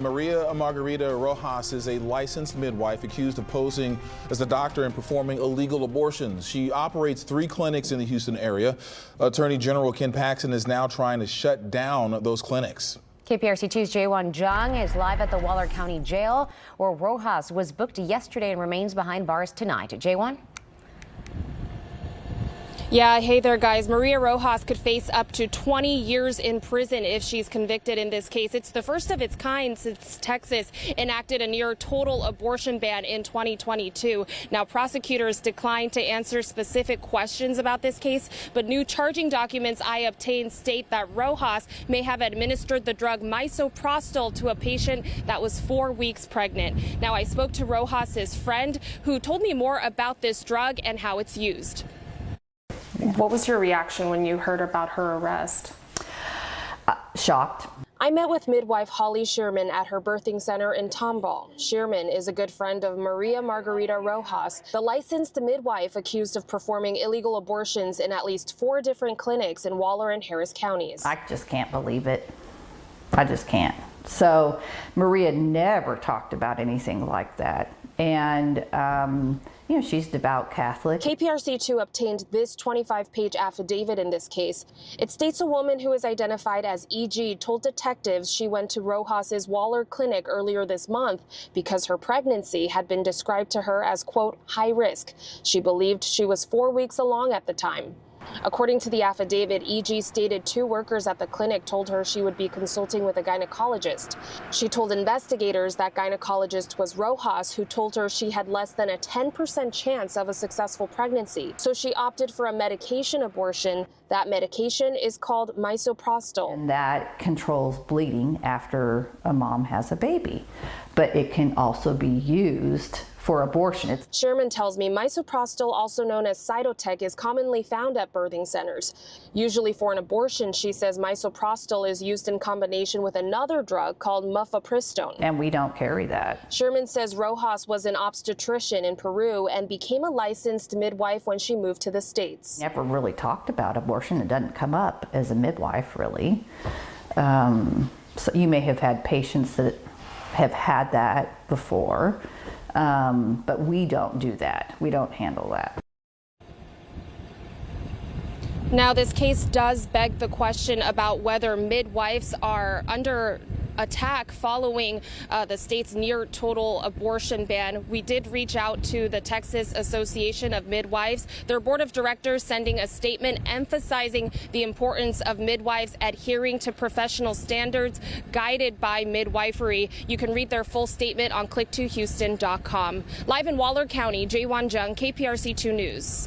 Maria Margarita Rojas is a licensed midwife accused of posing as a doctor and performing illegal abortions. She operates 3 clinics in the Houston area. Attorney General Ken Paxton is now trying to shut down those clinics. KPRC2's Jaewon Jung is live at the Waller County Jail, where Rojas was booked yesterday and remains behind bars tonight. Jaewon? Yeah, hey there, guys. Maria Rojas could face up to 20 years in prison if she's convicted in this case. It's the first of its kind since Texas enacted a near total abortion ban in 2022. Now, prosecutors declined to answer specific questions about this case, but new charging documents I obtained state that Rojas may have administered the drug Misopristol to a patient that was 4 weeks pregnant. Now, I spoke to Rojas's friend, who told me more about this drug and how it's used. What was your reaction when you heard about her arrest? Shocked. I met with midwife Holly Sherman at her birthing center in Tomball. Sherman is a good friend of Maria Margarita Rojas, the licensed midwife accused of performing illegal abortions in at least 4 different clinics in Waller and Harris counties. I just can't believe it. I just can't. So Maria never talked about anything like that. And, you know, she's devout Catholic. KPRC2 obtained this 25-page affidavit in this case. It states a woman who is identified as E.G. told detectives she went to Rojas's Waller clinic earlier this month because her pregnancy had been described to her as, quote, high risk. She believed she was 4 weeks along at the time. According to the affidavit, E.G. stated 2 workers at the clinic told her she would be consulting with a gynecologist. She told investigators that gynecologist was Rojas, who told her she had less than a 10% chance of a successful pregnancy. So she opted for a medication abortion. That medication is called Misopristol. And that controls bleeding after a mom has a baby. But it can also be used for abortion. Sherman tells me Misopristol, also known as Cytotec, is commonly found at birthing centers. Usually for an abortion, she says Misopristol is used in combination with another drug called Misopristol. And we don't carry that. Sherman says Rojas was an obstetrician in Peru and became a licensed midwife when she moved to the States. Never really talked about abortion. It doesn't come up as a midwife, really. So you may have had patients that have had that before. But we don't do that. We don't handle that. Now, this case does beg the question about whether midwives are under attack following the state's near total abortion ban. We did reach out to the Texas Association of Midwives, their board of directors sending a statement emphasizing the importance of midwives adhering to professional standards guided by midwifery. You can read their full statement on click2houston.com. Live in Waller County, Jaewon Jung, KPRC2 News.